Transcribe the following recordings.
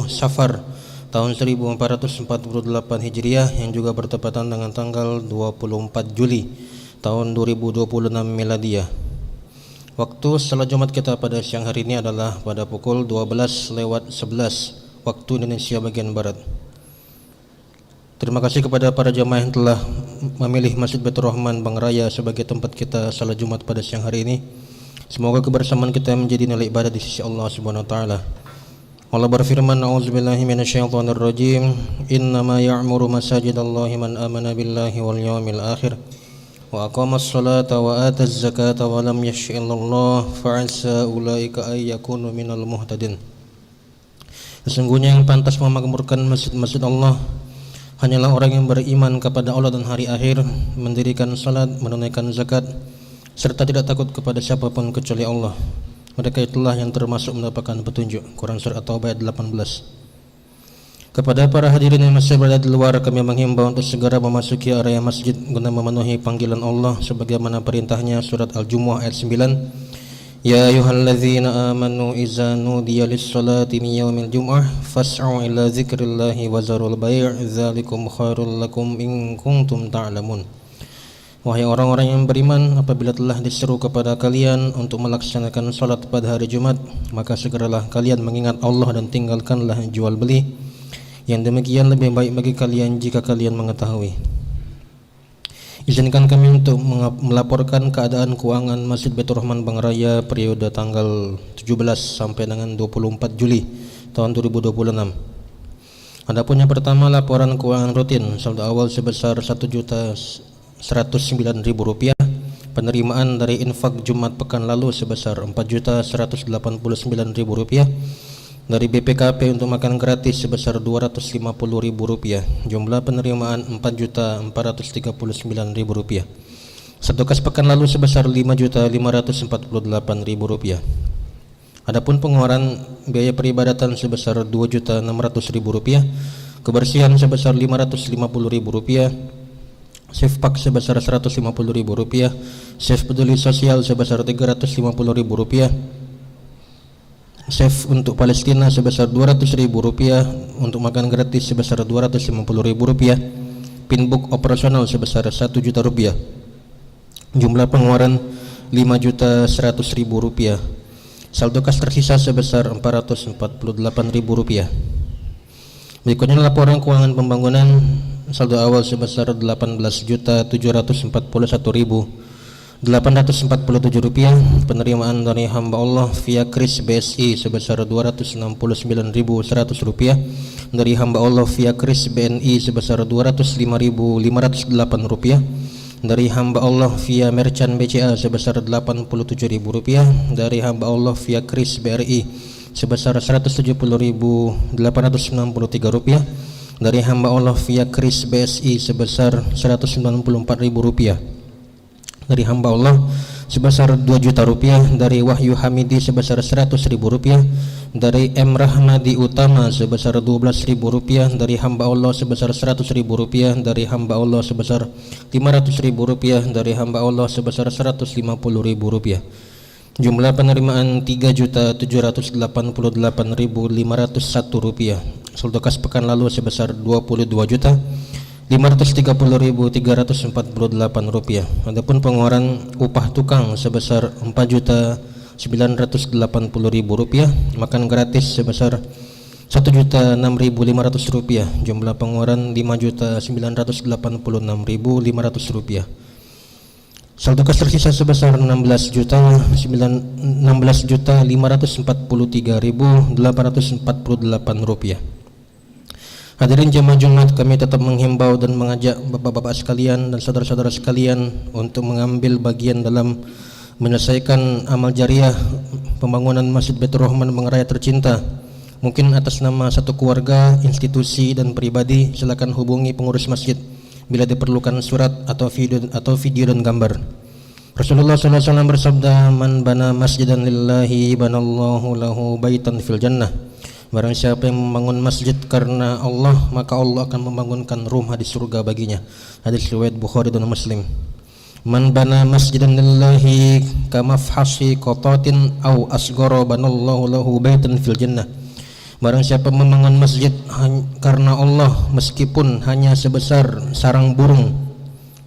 Safar tahun 1448 Hijriah yang juga bertepatan dengan tanggal 24 Juli tahun 2026 Miladiyah. Waktu salat Jumat kita pada siang hari ini adalah pada pukul 12:11 waktu Indonesia bagian Barat. Terima kasih kepada para jemaah yang telah memilih Masjid Baitur Rahman Bang Raya sebagai tempat kita salat Jumat pada siang hari ini. Semoga kebersamaan kita menjadi nilai ibadah di sisi Allah Subhanahu wa taala. Allah berfirman, a'udzubillahi minasyaitonirrajim, innama ya'muru masajidallahi man amana billahi wal yawmil akhir wa aqamas salata wa ataz zakata wa lam yakhsha illallah fa'asa ulaika ay yakunu minal muhtadin. Sesungguhnya yang pantas memakmurkan masjid-masjid Allah hanyalah orang yang beriman kepada Allah dan hari akhir, mendirikan salat, menunaikan zakat, serta tidak takut kepada siapapun kecuali Allah. Mereka itulah yang termasuk mendapatkan petunjuk. Quran Surah At-Taubah ayat 18. Kepada para hadirin yang masih berada di luar, kami menghimbau untuk segera memasuki area masjid guna memenuhi panggilan Allah sebagaimana perintahnya surat Al-Jumu'ah ayat 9. Ya ayyuhalladzina amanu idza nudiya lis-salati min yaumil jum'ah fas'au ila dzikrillahi wa zarul bai' dzalikum khairul lakum in kuntum ta'lamun. Wahai orang-orang yang beriman, apabila telah diseru kepada kalian untuk melaksanakan salat pada hari Jumat, maka segeralah kalian mengingat Allah dan tinggalkanlah jual beli. Yang demikian lebih baik bagi kalian jika kalian mengetahui. Izinkan kami untuk melaporkan keadaan keuangan Masjid Baitur Rahman Bang Raya periode tanggal 17 sampai dengan 24 Juli tahun 2026. Adapun yang pertama, laporan keuangan rutin saldo awal sebesar Rp1.109.000, penerimaan dari infak Jumat pekan lalu sebesar Rp4.189.000, dari BPKP untuk makan gratis sebesar Rp250.000, jumlah penerimaan Rp4.439.000. Satu kas pekan lalu sebesar Rp5.548.000. Adapun pengeluaran biaya peribadatan sebesar Rp2.600.000, kebersihan sebesar Rp550.000, Sefpak sebesar Rp150.000, Sef peduli sosial sebesar Rp350.000, Sef untuk Palestina sebesar Rp200.000, untuk makan gratis sebesar Rp250.000, Pinbook operasional sebesar Rp1.000.000. Jumlah pengeluaran Rp5.100.000. Saldo kas tersisa sebesar Rp448.000. Berikutnya laporan keuangan pembangunan. Saldo awal sebesar Rp18.741.847, penerimaan dari hamba Allah via kris BSI sebesar Rp269.100, dari hamba Allah via kris BNI sebesar Rp205.508, dari hamba Allah via merchant BCA sebesar Rp87.000, dari hamba Allah via kris BRI sebesar Rp170.863, dari hamba Allah via kris BSI sebesar Rp194.000, dari hamba Allah sebesar Rp2.000.000, dari Wahyu Hamidi sebesar Rp100.000, dari M Rahmadi Utama sebesar Rp12.000, dari hamba Allah sebesar Rp100.000, dari hamba Allah sebesar Rp500.000, dari hamba Allah sebesar Rp150.000. Jumlah penerimaan Rp3.788.501. Saldo kas pekan lalu sebesar Rp22.530.348. Adapun pengeluaran upah tukang sebesar Rp4.980.000, makan gratis sebesar Rp1.006.500. Jumlah pengeluaran Rp5.986.500. Saldo kas tersisa sebesar Rp16.543.848. Hadirin jemaah Jumat, kami tetap menghimbau dan mengajak bapak-bapak sekalian dan saudara-saudara sekalian untuk mengambil bagian dalam menyelesaikan amal jariah pembangunan Masjid Baitur Rahman Bang Raya tercinta. Mungkin atas nama satu keluarga, institusi dan pribadi, silakan hubungi pengurus masjid bila diperlukan surat atau video dan gambar. Rasulullah SAW bersabda, "Man bana masjidan lillahi banallahu lahu baitan fil jannah." Barang siapa yang membangun masjid karena Allah, maka Allah akan membangunkan rumah di surga baginya. Hadis riwayat Bukhari dan Muslim. Man bana masjidan lillahi kamafhasi qatatin aw asghara banallahu lahu baitan fil jannah. Barang siapa membangun masjid karena Allah meskipun hanya sebesar sarang burung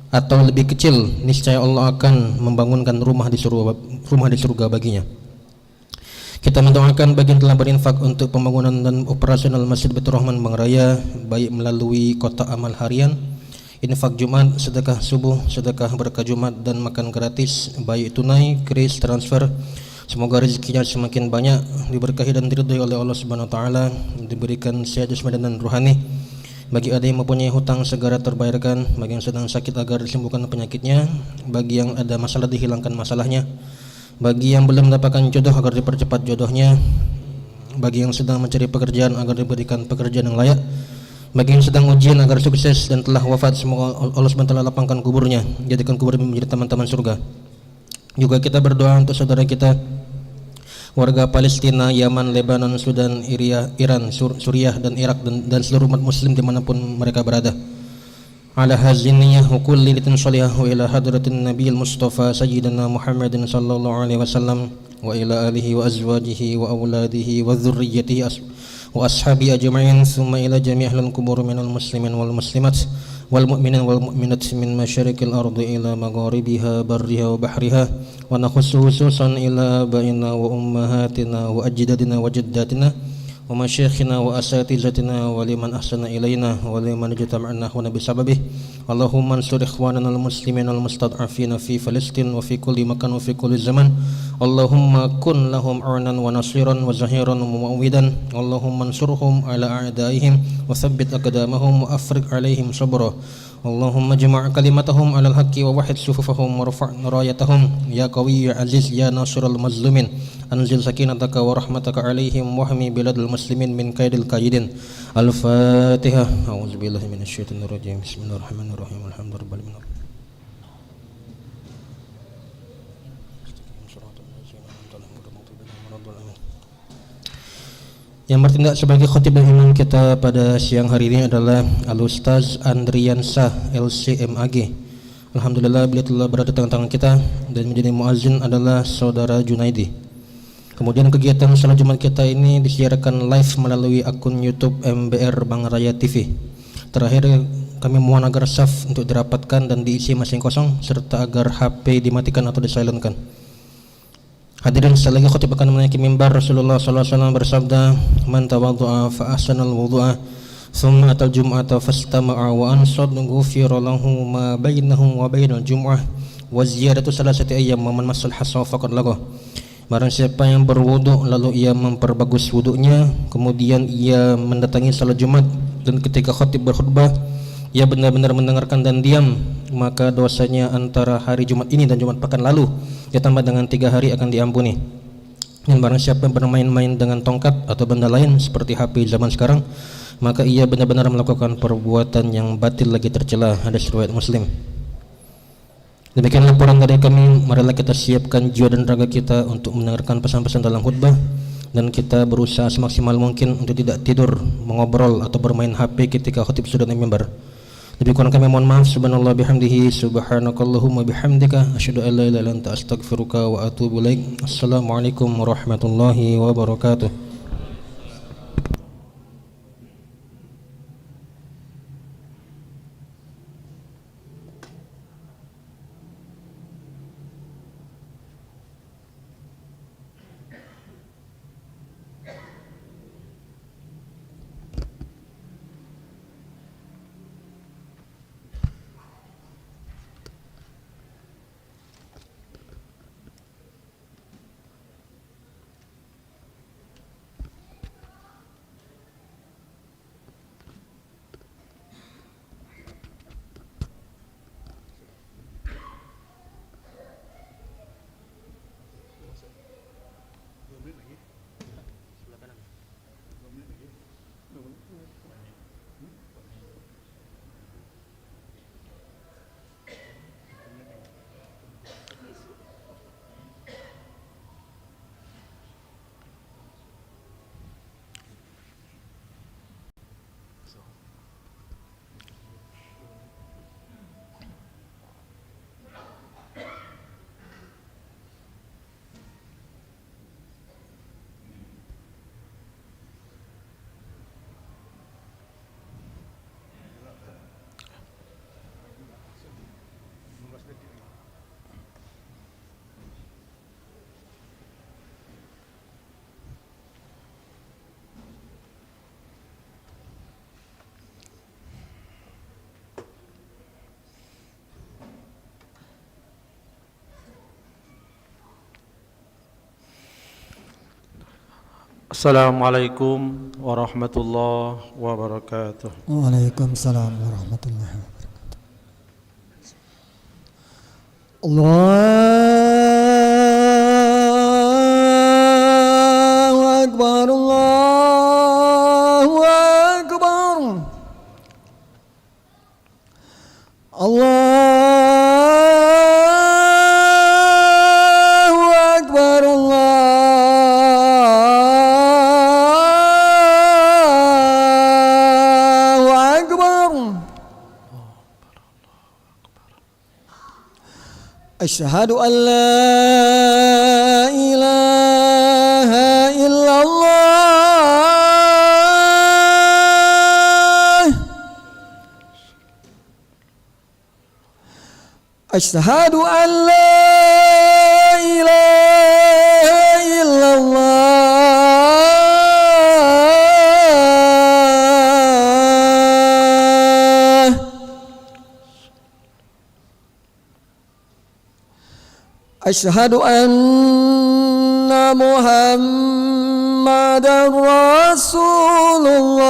atau lebih kecil, niscaya Allah akan membangunkan rumah di surga baginya. Kita mendoakan bagi yang telah berinfak untuk pembangunan dan operasional Masjid Baitur Rahman Bang Raya, baik melalui kotak amal harian, infak Jumat, sedekah subuh, sedekah berkah Jumat, dan makan gratis baik tunai, kris, transfer. Semoga rezekinya semakin banyak, diberkahi dan diridhai oleh Allah Subhanahu wa taala, diberikan sehat jasmani dan rohani. Bagi ada yang mempunyai hutang segera terbayarkan, bagi yang sedang sakit agar disembuhkan penyakitnya, bagi yang ada masalah dihilangkan masalahnya, bagi yang belum mendapatkan jodoh agar dipercepat jodohnya, bagi yang sedang mencari pekerjaan agar diberikan pekerjaan yang layak, bagi yang sedang ujian agar sukses dan telah wafat, semoga Allah SWT lapangkan kuburnya, jadikan kubur menjadi taman-taman surga. Juga kita berdoa untuk saudara kita warga Palestina, Yaman, Lebanon, Sudan, Iran, Suriah dan Irak dan seluruh umat muslim dimanapun mereka berada. Ala haziniyah wa kulli litin salihahu ila hadratin nabiyil mustafa sayyidina Muhammadin sallallahu alaihi wasallam wa ila alihi wa azwajihi wa awladihi wa dhurriyyatihi wa ashabi ajma'in, thumma ila jami'il kubur minal muslimin wal muslimat wal mu'minin wal mu'minat min masyarikil ardi ila magharibiha barriha wa bahriha, wa nakhussu khususan ila baina wa ummahatina wa ajdadina wa jaddatina wa masyayikhina wa asatizatina wa liman ahsana ilaina wa liman ijtama'na wa nabi sababih. Allahumma ansur ikhwanana al-muslimin al-mustad'afina fi Palestin wa fi kulli makan wa fi kulli zaman. Allahumma kun lahum a'nan wa nasiran wa zahiran wa mu'awidan. Allahumma ansurhum ala a'daihim wa thabbit aqdamahum wa afriq alaihim sabra. Allahumma jama' kalimatahum ala al-haqqi wa wahid sufufahum wa rafa' rayatahum ya qawi ya aziz ya nasirul mazlumin. Anzil sakinataka wa rahmataka alaihim wahmi biladul muslimin min kaidil kaidin. Al-Fatihah. A'udzubillahi minasyaitonir rajim. Bismillahirrahmanirrahim. Alhamdulillahirabbil alamin. Yang bertindak sebagai khatib dan imam kita pada siang hari ini adalah Al-Ustaz Andriansah LCMAG. Alhamdulillah beliau telah berada di tengah-tengah kita, dan menjadi muazzin adalah saudara Junaidi. Kemudian kegiatan salat Jumat kita ini disiarkan live melalui akun YouTube MBR Bang Raya TV. Terakhir kami mohon agar saf untuk dirapatkan dan diisi masing kosong, serta agar HP dimatikan atau disilentkan. Hadirin, sekali lagi khatib akan menaiki mimbar. Rasulullah SAW bersabda, man tawaddu'a fa ahsanal wudu'a thumma atal jum'ata fastama'a wa ansad ghufira lahu ma bainahu wa bainal jum'ah wa ziyadatu salasati ayyam wa man massal hasa faqad lagha. Barang siapa yang berwudu lalu ia memperbagus wudunya, kemudian ia mendatangi salat Jumat, dan ketika khatib berkhutbah ia benar-benar mendengarkan dan diam, maka dosanya antara hari Jumat ini dan Jumat pekan lalu ditambah dengan 3 hari akan diampuni. Dan barang siapa yang bermain-main dengan tongkat atau benda lain seperti HP zaman sekarang, maka ia benar-benar melakukan perbuatan yang batil lagi tercela. Hadis riwayat Muslim. Demikian laporan dari kami. Marilah kita siapkan jiwa dan raga kita untuk mendengarkan pesan-pesan dalam khutbah, dan kita berusaha semaksimal mungkin untuk tidak tidur, mengobrol atau bermain HP ketika khatib sudah naik mimbar. Lebih kurang kami mohon maaf. Subhanallah bihamdihi, subhanakallahumma bihamdika, asyhadu an la ilaha illa anta astaghfiruka wa atubu ilaik. Assalamualaikum warahmatullahi wabarakatuh. Assalamualaikum warahmatullahi wabarakatuh. Waalaikumsalam warahmatullahi wabarakatuh. Allahu Akbar, Allahu Akbar. Allahu Akbar, Allahu Akbar. Asyhadu an la ilaha illallah. Asyhadu an la ilaha illallah. Asyhadu anna Muhammadar Rasulullah.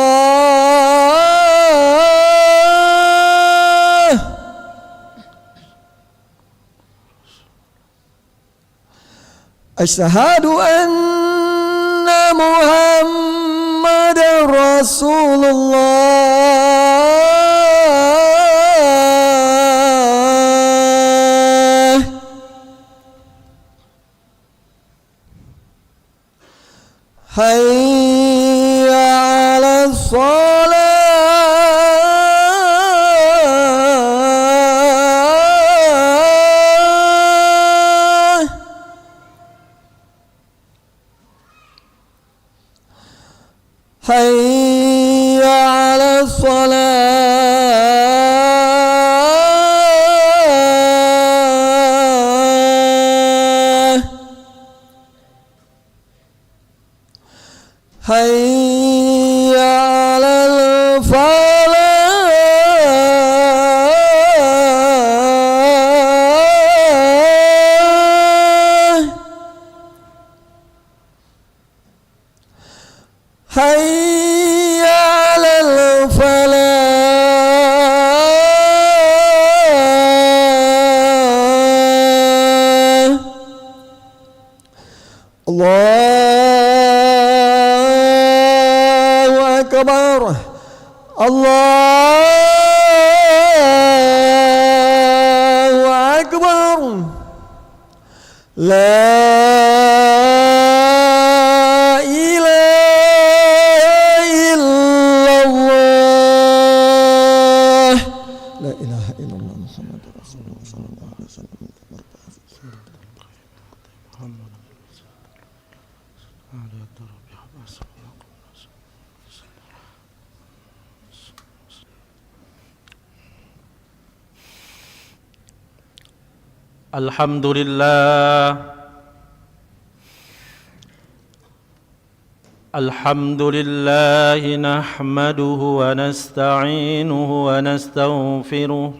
Asyhadu anna Muhammadar Rasulullah. Hayya 'alas shalah. Hayya 'alas shalah. Hayya 'alal falah. Hayya 'alal falah. Allahu Akbar, Allahu Akbar. La ilaha illallah. La ilaha illallah Muhammadur Rasulullah sallallahu alaihi wasallam. Alhamdulillah nahmaduhu wa nasta'inuhu wa nastaghfiruh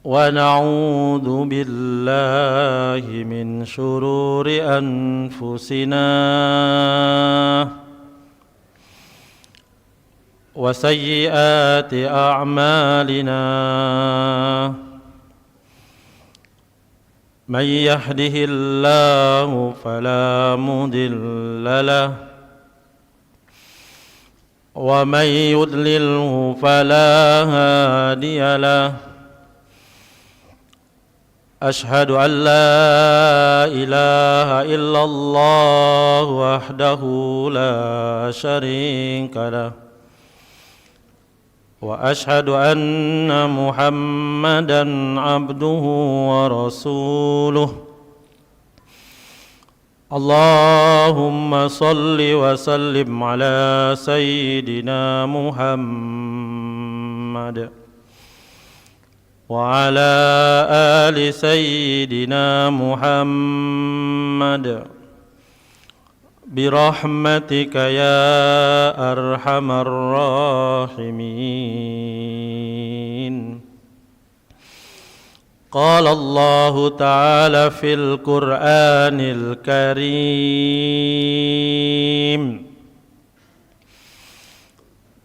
wa na'udzu billahi min shururi anfusina wa sayyiati a'malina. من يهده الله فلا مضل له ومن يضلله فلا هادي له. أشهد أن لا إله إلا الله وحده لا شريك له وأشهد أن محمدًا عبده ورسوله. اللهم صل وسلم على سيدنا محمد وعلى آل سيدنا محمد برحمتك يا أرحم الراحمين. قال الله تعالى في القرآن الكريم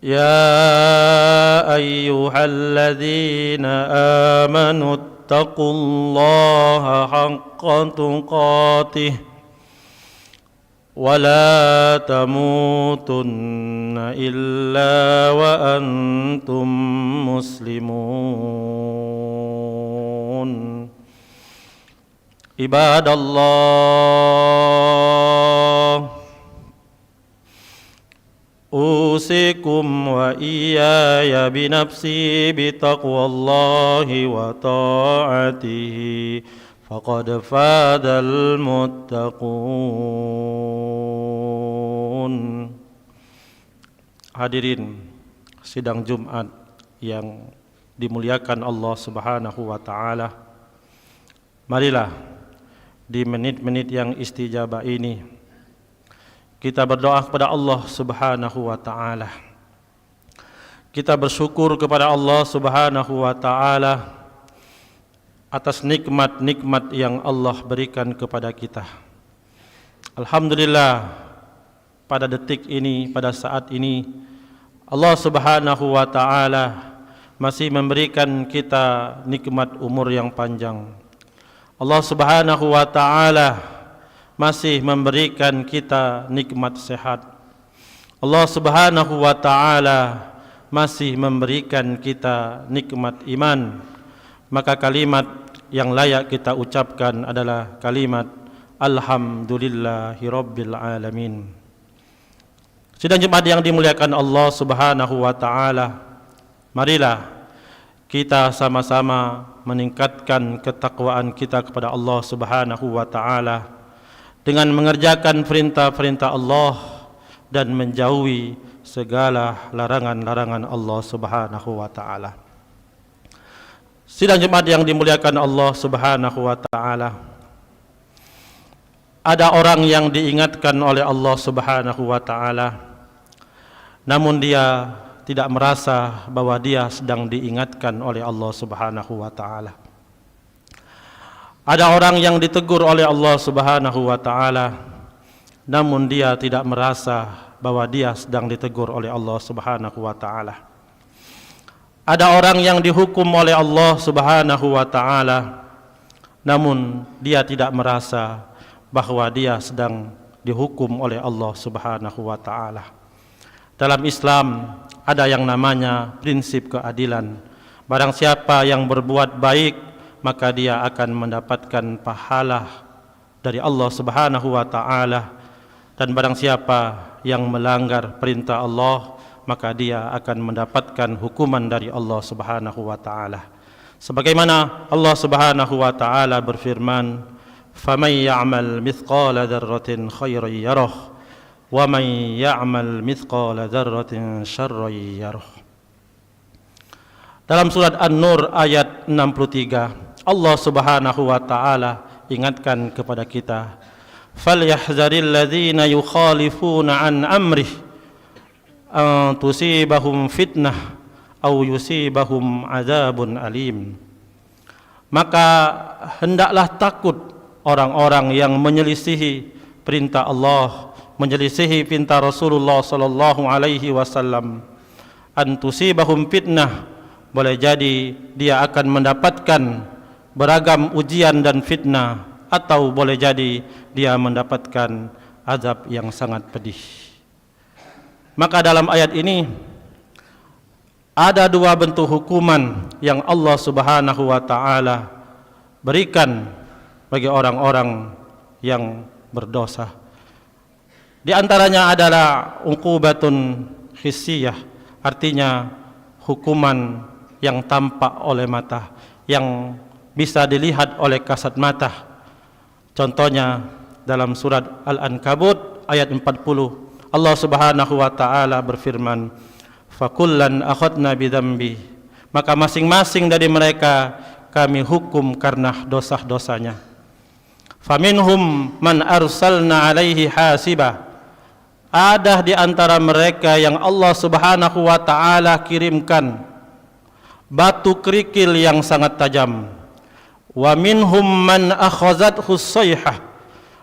يا أيها الذين آمنوا اتقوا الله حق تقاته ولا تموتن إلا وأنتم مسلمون عباد الله أوصيكم وإياي بنفسي بتقوى الله وطاعته فقد فاز المتقون. Hadirin sidang Jumat yang dimuliakan Allah Subhanahu wa taala. Marilah di menit-menit yang istijabah ini kita berdoa kepada Allah Subhanahu wa taala. Kita bersyukur kepada Allah Subhanahu wa taala atas nikmat-nikmat yang Allah berikan kepada kita. Alhamdulillah, pada detik ini, pada saat ini Allah Subhanahu wa taala masih memberikan kita nikmat umur yang panjang. Allah Subhanahu wa taala masih memberikan kita nikmat sehat. Allah Subhanahu wa taala masih memberikan kita nikmat iman. Maka kalimat yang layak kita ucapkan adalah kalimat Alhamdulillahirabbil alamin. Sidang Jumat yang dimuliakan Allah Subhanahu wa taala, marilah kita sama-sama meningkatkan ketakwaan kita kepada Allah Subhanahu wa taala dengan mengerjakan perintah-perintah Allah dan menjauhi segala larangan-larangan Allah Subhanahu wa taala. Sidang Jumat yang dimuliakan Allah Subhanahu wa taala, ada orang yang diingatkan oleh Allah Subhanahu wa taala, namun dia tidak merasa bahwa dia sedang diingatkan oleh Allah Subhanahu wa taala. Ada orang yang ditegur oleh Allah Subhanahu wa taala, namun dia tidak merasa bahwa dia sedang ditegur oleh Allah Subhanahu wa taala. Ada orang yang dihukum oleh Allah Subhanahu wa taala, namun dia tidak merasa bahwa dia sedang dihukum oleh Allah Subhanahu wa taala. Dalam Islam ada yang namanya prinsip keadilan. Barang siapa yang berbuat baik, maka dia akan mendapatkan pahala dari Allah Subhanahu wa taala, dan barang siapa yang melanggar perintah Allah, maka dia akan mendapatkan hukuman dari Allah Subhanahu wa taala. Sebagaimana Allah Subhanahu wa taala berfirman, "Faman ya'mal mithqala dzarratin khairan yarah, wa man ya'mal mithqala dzarratin syarran yarah." Dalam surat An-Nur ayat 63, Allah Subhanahu wa taala ingatkan kepada kita, "Falyahzaril ladzina yukhalifuna an amrihi an tusibahum fitnah aw yusibahum azabun alim." Maka hendaklah takut orang-orang yang menyelisihi perintah Allah, menyelisihi perintah Rasulullah sallallahu alaihi wasallam. An tusibahum fitnah, boleh jadi dia akan mendapatkan beragam ujian dan fitnah, atau boleh jadi dia mendapatkan azab yang sangat pedih. Maka dalam ayat ini ada dua bentuk hukuman yang Allah Subhanahu wa taala berikan bagi orang-orang yang berdosa. Di antaranya adalah uqubatun hissiyah, artinya hukuman yang tampak oleh mata, yang bisa dilihat oleh kasat mata. Contohnya dalam surat Al-Ankabut ayat 40, Allah Subhanahu wa taala berfirman, "Fakullan akhadna bidzambi." Maka masing-masing dari mereka kami hukum karena dosa-dosanya. Faminhum man arsalna alaihi hasiba. Ada di antara mereka yang Allah Subhanahu wa taala kirimkan batu kerikil yang sangat tajam. Wa minhum man akhazathu as-sayhah,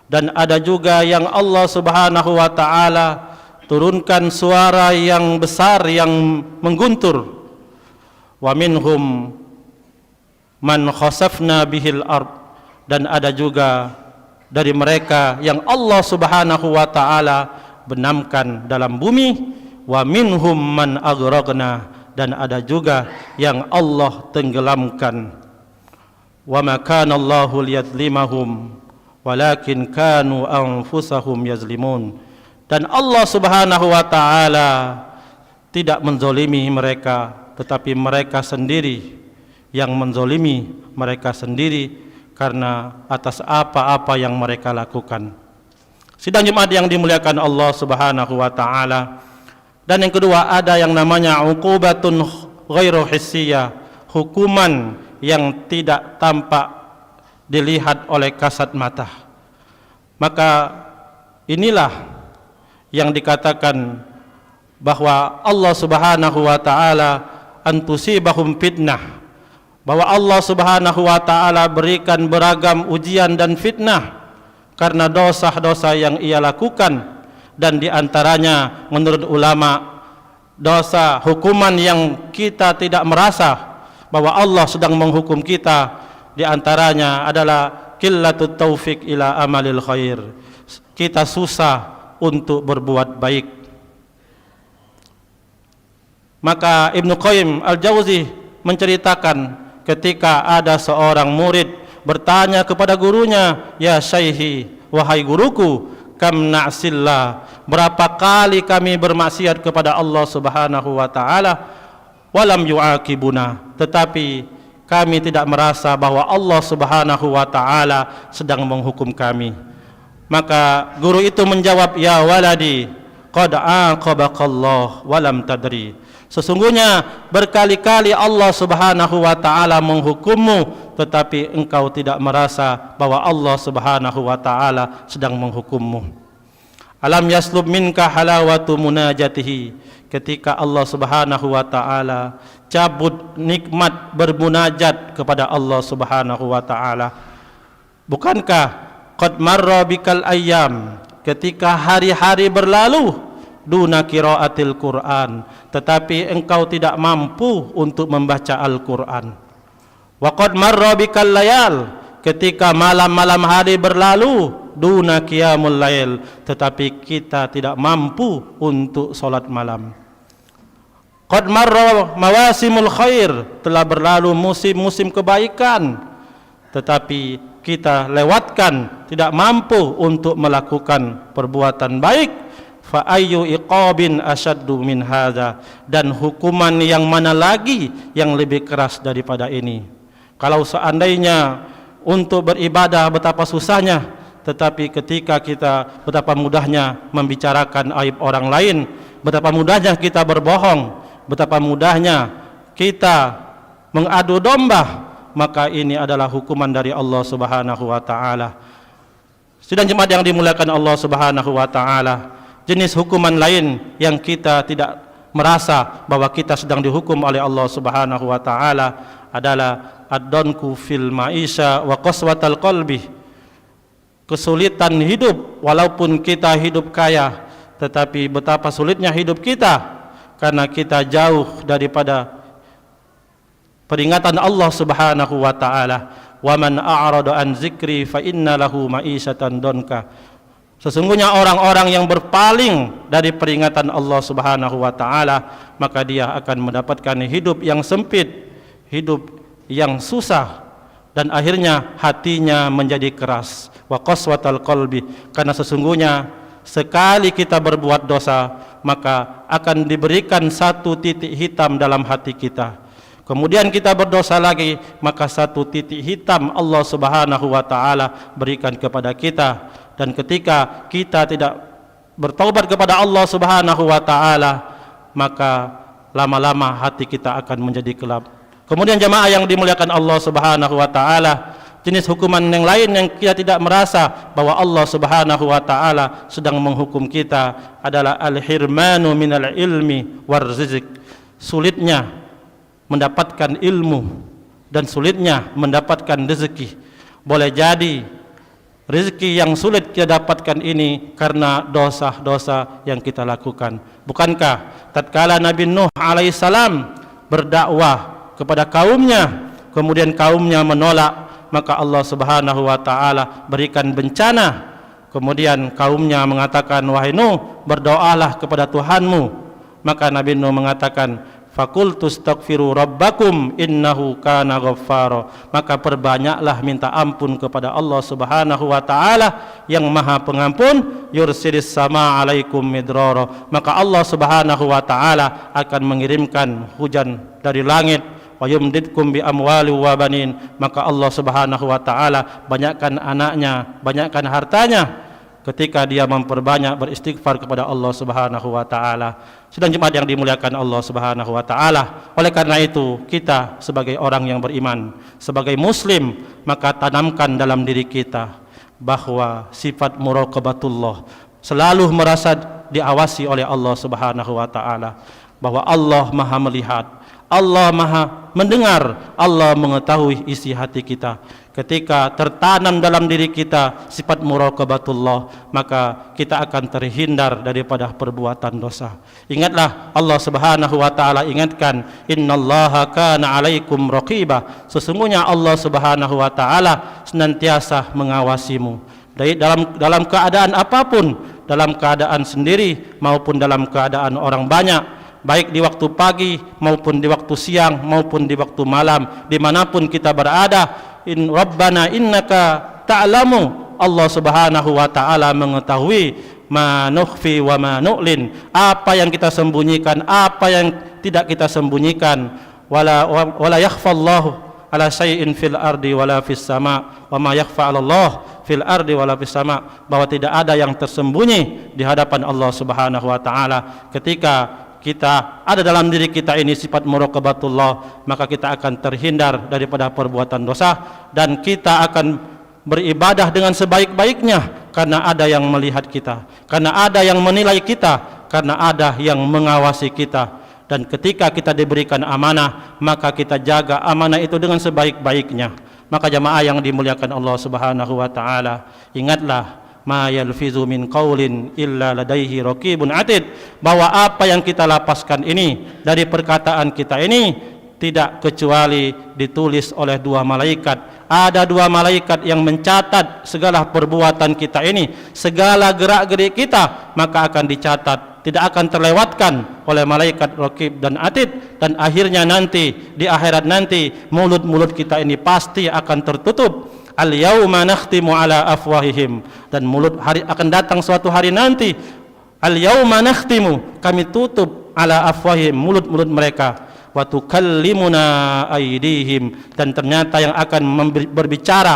dan ada juga yang Allah Subhanahu wa taala turunkan suara yang besar yang mengguntur. Wa minhum man khasafna bihil ard, dan ada juga dari mereka yang Allah Subhanahu wa taala benamkan dalam bumi. Wa minhum man aghraqna, dan ada juga yang Allah tenggelamkan. Wa ma kana Allahu liyadlimahum walakin kanu anfusahum yazlimun, dan Allah Subhanahu wa taala tidak menzolimi mereka, tetapi mereka sendiri yang menzolimi mereka sendiri karena atas apa-apa yang mereka lakukan. Sidang jemaat yang dimuliakan Allah Subhanahu wa taala. Dan yang kedua, ada yang namanya uqubatun ghairu hissiyah, hukuman yang tidak tampak dilihat oleh kasat mata. Maka inilah yang dikatakan bahwa Allah Subhanahu wa taala antusibahum fitnah, bahwa Allah Subhanahu wa taala berikan beragam ujian dan fitnah karena dosa-dosa yang ia lakukan. Dan diantaranya menurut ulama, dosa hukuman yang kita tidak merasa bahwa Allah sedang menghukum kita, diantaranya adalah qillatut taufik ila amalil khair, kita susah untuk berbuat baik. Maka Ibnu Qayyim al-Jauzi menceritakan ketika ada seorang murid bertanya kepada gurunya, "Ya syaihi, wahai guruku, kam na'sillah, berapa kali kami bermaksiat kepada Allah Subhanahu wa taala, walam yu'aqibuna, tetapi kami tidak merasa bahwa Allah Subhanahu wa taala sedang menghukum kami." Maka guru itu menjawab, "Ya waladi, qad aqabakallah walam tadri." Sesungguhnya berkali-kali Allah Subhanahu wa taala menghukummu, tetapi engkau tidak merasa bahwa Allah Subhanahu wa taala sedang menghukummu. Alam yaslub minka halawatu munajatihi, ketika Allah Subhanahu wa taala cabut nikmat bermunajat kepada Allah Subhanahu wa taala. Bukankah qad marra bikal ayyam, ketika hari-hari berlalu, duna qiraatil Quran, tetapi engkau tidak mampu untuk membaca Al-Quran. Wa qad marra bikal layal, ketika malam-malam hari berlalu, duna qiyamul lail, tetapi kita tidak mampu untuk salat malam. Qad marra mawasimul khair, telah berlalu musim-musim kebaikan, tetapi kita lewatkan, tidak mampu untuk melakukan perbuatan baik. Fa ayyu iqabin asyaddu min hadza, dan hukuman yang mana lagi yang lebih keras daripada ini. Kalau seandainya untuk beribadah betapa susahnya, tetapi ketika kita betapa mudahnya membicarakan aib orang lain, betapa mudahnya kita berbohong, betapa mudahnya kita mengadu domba, maka ini adalah hukuman dari Allah Subhanahu wa taala. Sidang jemaat yang dimuliakan Allah Subhanahu wa taala, jenis hukuman lain yang kita tidak merasa bahwa kita sedang dihukum oleh Allah Subhanahu wa taala adalah ad-danku fil ma'isha wa qaswatal qalbi, kesulitan hidup. Walaupun kita hidup kaya, tetapi betapa sulitnya hidup kita karena kita jauh daripada peringatan Allah Subhanahu wa taala. Wa man a'rada an zikri fa inna lahu ma'isatan danka, sesungguhnya orang-orang yang berpaling dari peringatan Allah Subhanahu wa taala, maka dia akan mendapatkan hidup yang sempit, hidup yang susah, dan akhirnya hatinya menjadi keras. Wa qaswatal qalbi, karena sesungguhnya sekali kita berbuat dosa, maka akan diberikan satu titik hitam dalam hati kita. Kemudian kita berdosa lagi, maka satu titik hitam Allah Subhanahu wa taala berikan kepada kita. Dan ketika kita tidak bertaubat kepada Allah Subhanahu wa taala, maka lama-lama hati kita akan menjadi gelap. Kemudian jemaah yang dimuliakan Allah Subhanahu wa taala, jenis hukuman yang lain yang kita tidak merasa bahwa Allah Subhanahu wa taala sedang menghukum kita adalah al-hirmanu minal ilmi war rizq, sulitnya mendapatkan ilmu, dan sulitnya mendapatkan rezeki. Boleh jadi rezeki yang sulit kita dapatkan ini karena dosa-dosa yang kita lakukan. Bukankah tatkala Nabi Nuh alaihissalam berdakwah kepada kaumnya, kemudian kaumnya menolak, maka Allah Subhanahu wa taala berikan bencana. Kemudian kaumnya mengatakan, wahai Nuh, berdoalah kepada Tuhanmu. Maka Nabi Nuh mengatakan, fakultu astaghfiru rabbakum innahu kana ghaffara. Maka perbanyaklah minta ampun kepada Allah Subhanahu wa taala yang Maha Pengampun. Yursilis sama alaikum midrara. Maka Allah Subhanahu wa taala akan mengirimkan hujan dari langit. Wa yumdidkum bi amwali wa banin. Maka Allah Subhanahu wa taala banyakkan anaknya, banyakkan hartanya ketika dia memperbanyak beristighfar kepada Allah Subhanahu wa taala. Sedang jemaat yang dimuliakan Allah Subhanahu wa taala, oleh karena itu kita sebagai orang yang beriman, sebagai muslim, maka tanamkan dalam diri kita bahwa sifat muraqabatullah, selalu merasa diawasi oleh Allah Subhanahu wa taala, bahwa Allah Maha melihat, Allah Maha mendengar, Allah mengetahui isi hati kita. Ketika tertanam dalam diri kita sifat muraqabatullah, maka kita akan terhindar daripada perbuatan dosa. Ingatlah Allah Subhanahu wa taala ingatkan, innallaha kana 'alaikum raqiba. Sesungguhnya Allah Subhanahu wa taala senantiasa mengawasimu dalam keadaan apapun, dalam keadaan sendiri maupun dalam keadaan orang banyak, baik di waktu pagi maupun di waktu siang maupun di waktu malam, dimanapun kita berada. In Rabbana innaka ta'lamu, Allah Subhanahu wa taala mengetahui ma nukhfi wa ma nu'lin, apa yang kita sembunyikan, apa yang tidak kita sembunyikan. Wala yakhfallahu ala syai'in fil ardi wala fis sama, wa ma yakhfa 'ala Allah fil ardi wala fis sama, bahwa tidak ada yang tersembunyi di hadapan Allah Subhanahu wa taala. Ketika kita ada dalam diri kita ini sifat muraqabatullah, maka kita akan terhindar daripada perbuatan dosa dan kita akan beribadah dengan sebaik-baiknya, karena ada yang melihat kita, karena ada yang menilai kita, karena ada yang mengawasi kita. Dan ketika kita diberikan amanah, maka kita jaga amanah itu dengan sebaik-baiknya. Maka jamaah yang dimuliakan Allah Subhanahu wa taala, ingatlah ma yalfizu min qaulin illa ladaihi raqibun atid, bahwa apa yang kita lapaskan ini dari perkataan kita ini tidak kecuali ditulis oleh dua malaikat. Ada dua malaikat yang mencatat segala perbuatan kita ini, segala gerak-gerik kita, maka akan dicatat, tidak akan terlewatkan oleh malaikat raqib dan atid. Dan akhirnya nanti di akhirat nanti mulut-mulut kita ini pasti akan tertutup. Al-yauma nakhtimu ala afwahihim, dan mulut hari akan datang suatu hari nanti, al-yauma nakhtimu, kami tutup ala afwahihim, mulut-mulut mereka, wa tukallimuna aydihim, dan ternyata yang akan berbicara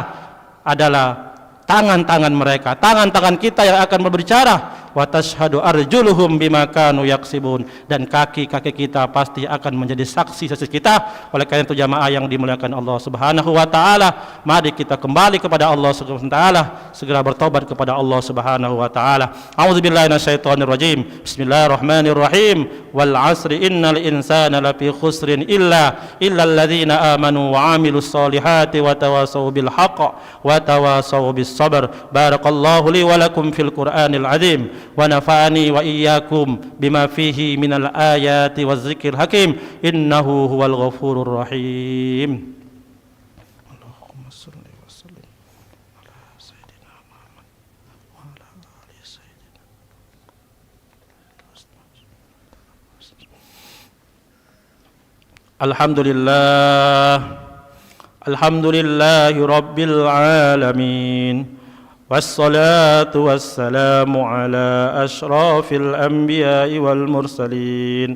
adalah tangan-tangan mereka, tangan-tangan kita yang akan berbicara. Wa tashhadu arjuluhum bima kanu yaksibun, dan kaki-kaki kita pasti akan menjadi saksi-saksi kita. Oleh karena itu jamaah yang dimuliakan Allah Subhanahu wa taala, mari kita kembali kepada Allah Subhanahu wa taala, segera bertobat kepada Allah Subhanahu wa taala. A'udzubillahi minasyaitonir rajim. Bismillahirrahmanirrahim. Wal 'asri innal insana lafi khusrin illa alladzina amanu wa 'amilus solihati wa tawasaw bil haqq wa tawasaw bis sabr. Barakallahu li wa lakum fil Qur'anil 'azim wa nafa'ani wa iyyakum bima fihi minal ayati waz zikril hakim, innahu huwal ghafurur rahim. Allahumma shalli wa sallim ala sayyidina Muhammad wa ala ali sayyidina. Alhamdulillahi rabbil alamin. والصلاة والسلام على أشرف الأنبياء والمرسلين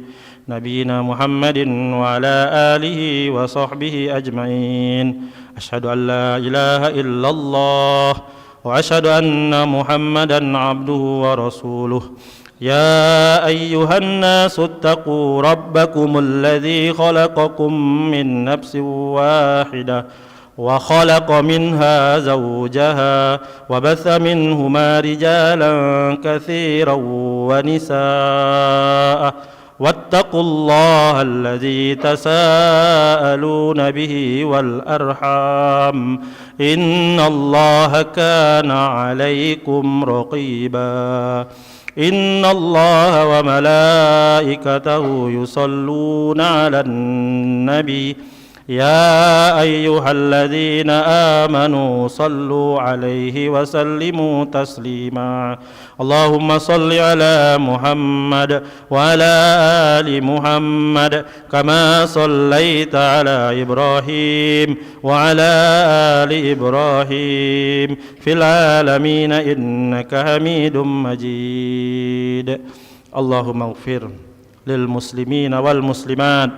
نبينا محمد وعلى آله وصحبه أجمعين. أشهد أن لا إله إلا الله وأشهد أن محمدا عبده ورسوله. يا أيها الناس اتقوا ربكم الذي خلقكم من نفس واحدة وخلق منها زوجها وبث منهما رجالا كثيرا ونساء واتقوا الله الذي تساءلون به والأرحام إن الله كان عليكم رقيبا إن الله وملائكته يصلون على النبي يا أيها الذين آمنوا صلوا عليه وسلموا تسليما اللهم صل على محمد وعلى آل محمد كما صليت على إبراهيم وعلى آل إبراهيم في العالمين إنك حميد مجيد اللهم اغفر للمسلمين والمسلمات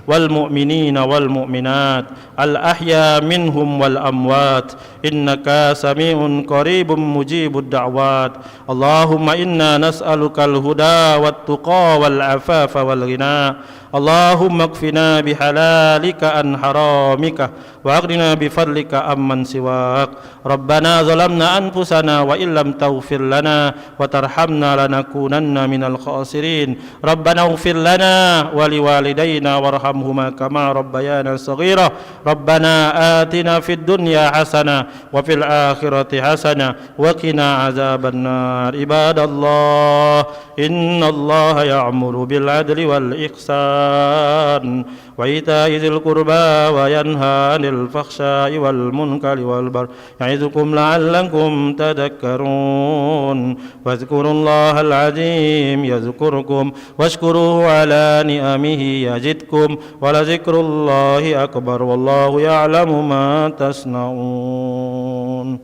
والمؤمنين والمؤمنات الأحياء منهم والأموات إنك سميع قريب مجيب الدعوات اللهم إنا نسألك الهدى والتقى والعفاف والغنى اللهم اكفنا بحلالك عن حرامك وأغننا بفضلك عمن سواك ربنا ظلمنا أنفسنا وإن لم تغفر لنا وترحمنا لنكونن من الخاسرين ربنا اغفر لنا ولوالدينا وارحمهما كما ربيانا صغيرا ربنا آتنا في الدنيا حسنة وفي الآخرة حسنة وقنا عذاب النار عباد الله إن الله يأمر بالعدل والإحسان وإيتاء ذي القربى وينهى عن الفحشاء والمنكر والبغي يعظكم لعلكم تذكرون واذكروا الله العظيم يذكركم واشكروه على نعمه يزدكم ولذكر الله أكبر والله يعلم ما تصنعون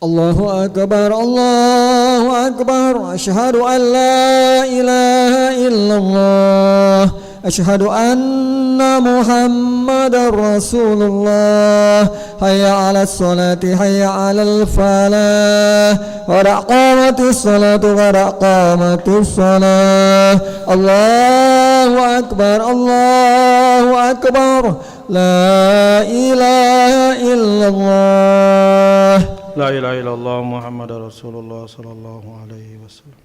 الله أكبر الله أكبر أشهد أن لا إله إلا الله أشهد أن محمد رسول الله حي على الصلاة حي على الفلاح قد قامت الصلاة قد قامت الصلاة الله أكبر الله أكبر لا إله إلا الله لا إله إلا الله محمد رسول الله صلى الله عليه وسلم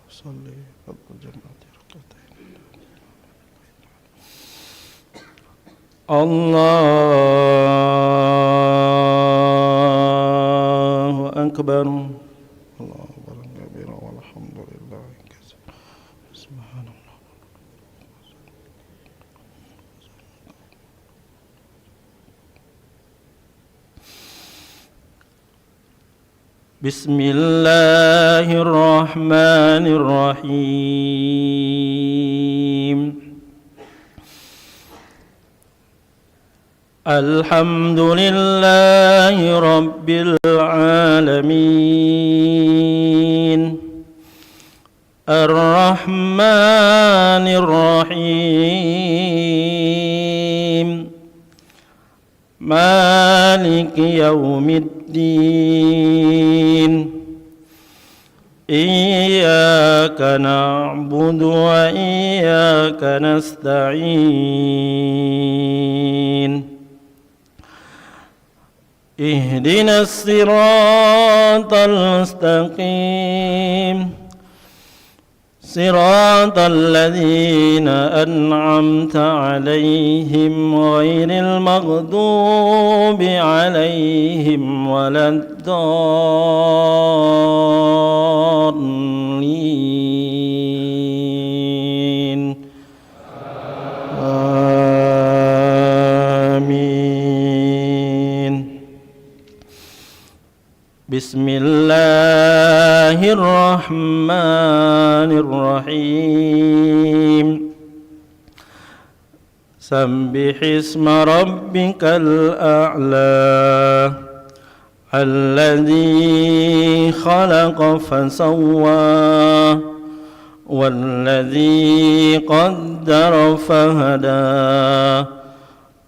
صلي فضل الجماعة ركعتين الله أكبر الله أكبر كبيرا والحمد لله كثيرا سبحان الله بسم الله الرحمن الرحيم الحمد لله رب العالمين الرحمن الرحيم مالك يوم الدين إياك نعبد وإياك نستعين اهدنا الصراط المستقيم صراط الذين أنعمت عليهم غير المغضوب عليهم ولا الضالين آمين بسم الله الرحمن الرحيم سبح اسم ربك الأعلى الذي خلق فسوى والذي قدر فهدى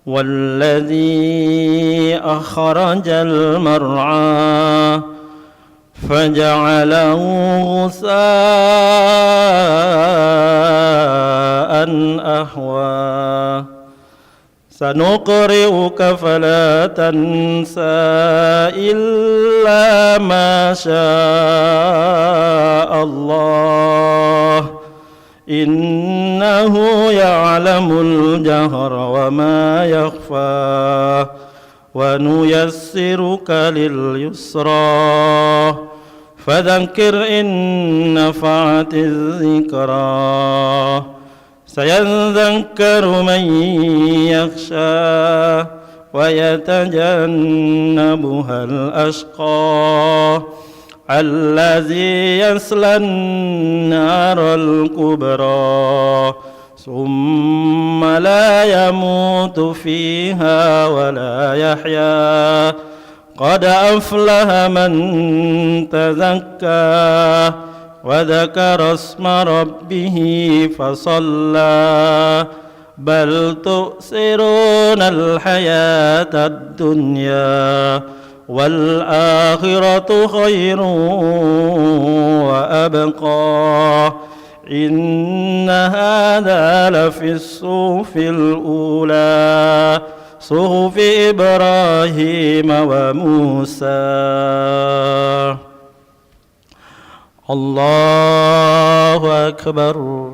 والذي أخرج المرعى فجعله غثاء أحوى سنقرئك فلا تنسى إلا ما شاء الله إنه يعلم الجهر وما يخفى ونيسرك لليسرى فذكر إن نفعت الذكرى سيذكر من يخشى ويتجنبها الأشقى الذي يصلى النار الكبرى ثم لا يموت فيها ولا يحيا قد أفلح من تزكى وذكر اسم ربه فصلى بل تؤثرون الحياة الدنيا والآخرة خير وأبقى إن هذا لفي الصحف الأولى صحف إبراهيم وموسى. الله أكبر.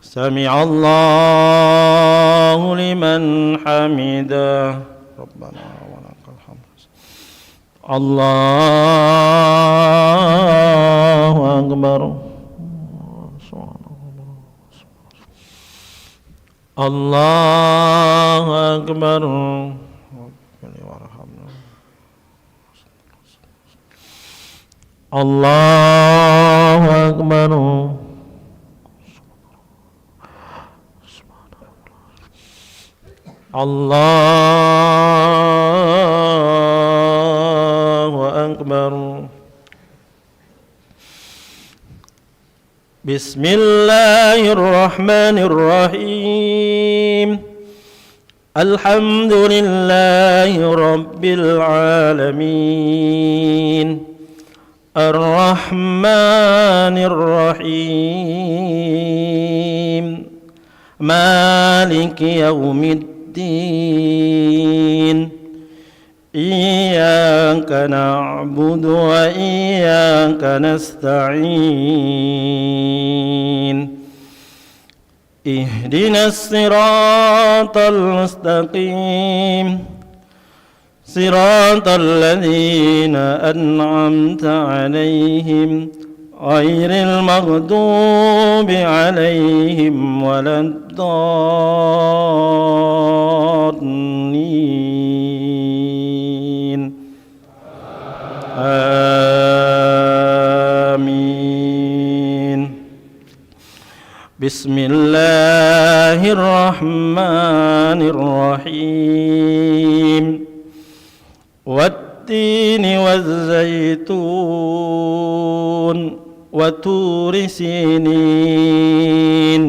سمع الله لمن حمده ربنا ولك الحمد. الله أكبر. الله أكبر. الله أكبر. الله أكبر. بسم الله الرحمن الرحيم. الحمد لله رب العالمين الرحمن الرحيم مالك يوم الدين إياك نعبد وإياك نستعين اهدنا الصراط المستقيم صراط الذين أنعمت عليهم غير المغضوب عليهم ولا الضالين آمين. بسم الله الرحمن الرحيم. والتين والزيتون وطور سينين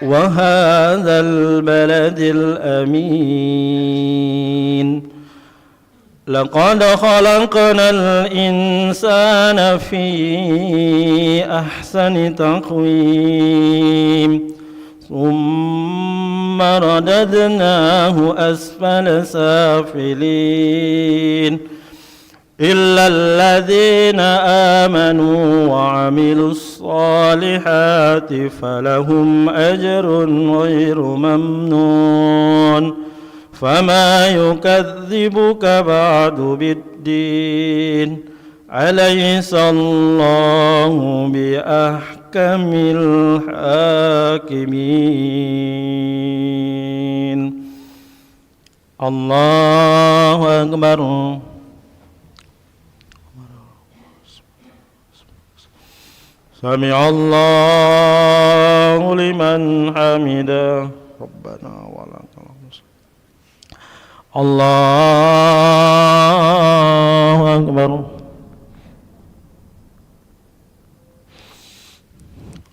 وهذا البلد الأمين لقد خلقنا الإنسان في أحسن تقويم ثم رددناه أسفل سافلين إلا الذين آمنوا وعملوا الصالحات فلهم أجر غير ممنون فما يكذبك بعد بالدين أليس الله بأحكم الحاكمين. الله أكبر. سمع الله لمن حمده ربنا ولك الحمد. الله أكبر.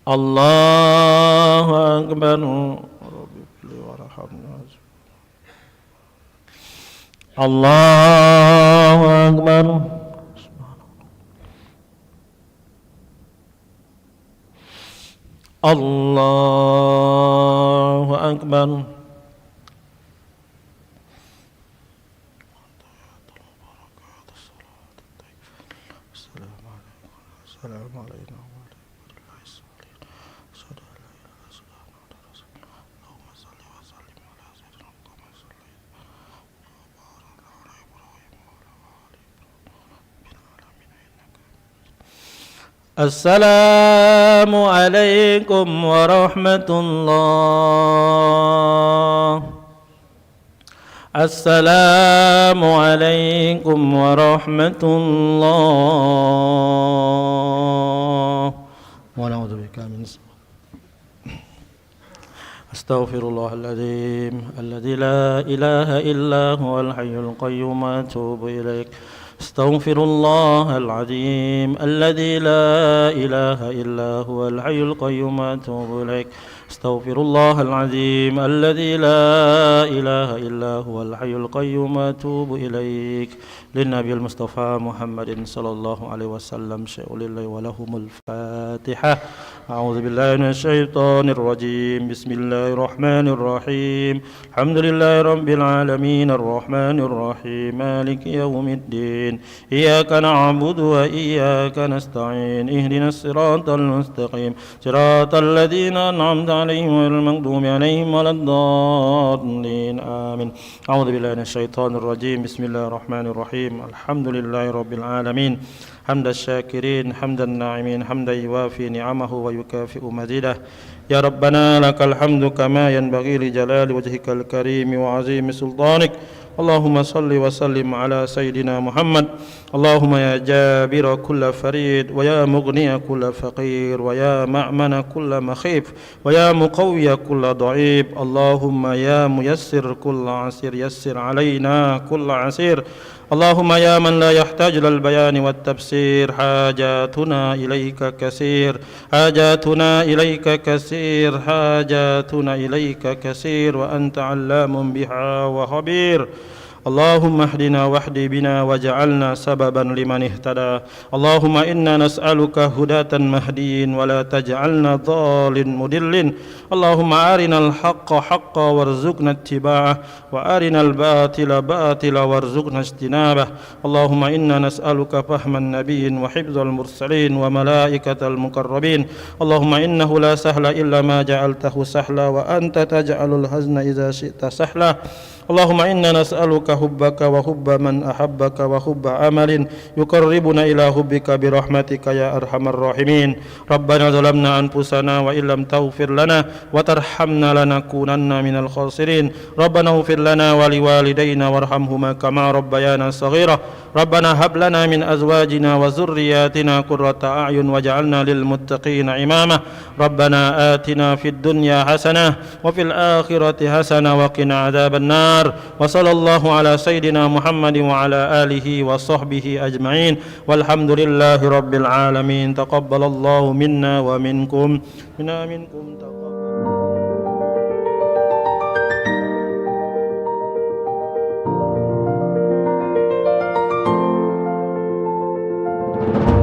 الله أكبر. الله أكبر. الله أكبر. العلم علينا وعلى الله الصالحين أشهد أن لا إله إلا الله محمد رسول الله اللهم صل وسلم على سيدنا محمد صلى الله عليه وسلم وبارك على إبراهيم وعلى آل إبراهيم بالعالمين إنك السلام عليكم ورحمة الله. السلام عليكم ورحمة الله. ونعوذ بك من أستغفر الله العظيم الذي لا إله إلا هو الحي القيوم وأتوب إليك. استغفر الله العظيم الذي لا إله إلا هو الحي القيوم وأتوب إليك. استغفر الله العظيم الذي لا إله إلا هو الحي القيوم وأتوب إليك. للنبي المصطفى محمد صلى الله عليه وسلم شيء لله ولهم الفاتحة. أعوذ بالله من الشيطان الرجيم. بسم الله الرحمن الرحيم. الحمد لله رب العالمين الرحمن الرحيم مالك يوم الدين. إياك نعبد وإياك نستعين. اهدنا الصراط المستقيم صراط الذين أنعمت عليهم غير المغضوب عليهم ولا الضالين آمين. أعوذ بالله من الشيطان الرجيم. بسم الله الرحمن الرحيم. الحمد لله رب العالمين حمد الشاكرين حمد الناعمين حمدا يوافي نعمه ويكافئ مزيده. يا ربنا لك الحمد كما ينبغي لجلال وجهك الكريم وعظيم سلطانك. اللهم صل وسلم على سيدنا محمد. اللهم يا جابر كل فريد ويا مغني كل فقير ويا مأمن كل مخيف ويا مقوي كل ضعيف. اللهم يا ميسر كل عسير يسر علينا كل عسير. اللهم يا من لا يحتاج للبيان والتفسير حاجاتنا إليك كثير حاجاتنا إليك كثير حاجاتنا إليك كثير وأنت علام بها وخبير. اللهم اهدنا واهد بنا واجعلنا سببا لمن اهتدى. اللهم إنا نسألك هداة مهديين ولا تجعلنا ضال مضل. اللهم أرنا الحق حقا وارزقنا اتباعه وأرنا الباطل باطلا وارزقنا اجتنابه. اللهم إنا نسألك فهم النبي وحفظ المرسلين وملائكة المقربين. اللهم إنه لا سهل إلا ما جعلته سهلا وأنت تجعل الحزن إذا شئت سهلا. اللهم إنا نسألك حبك وحب من أحبك وحب عمل يقربنا إلى حبك برحمتك يا أرحم الراحمين. ربنا ظلمنا أنفسنا وإن لم تغفر لنا وترحمنا لنكونن من الخاسرين. ربنا اغفر لنا ولوالدينا وارحمهما كما ربيانا صغيرا. ربنا هب لنا من أزواجنا وذرياتنا قرة أعين واجعلنا للمتقين إماما. ربنا آتنا في الدنيا حسنة وفي الآخرة حسنة وقنا عذاب النار. وصلى الله على سيدنا محمد وعلى آله وصحبه أجمعين والحمد لله رب العالمين. تقبل الله منا ومنكم تقبل.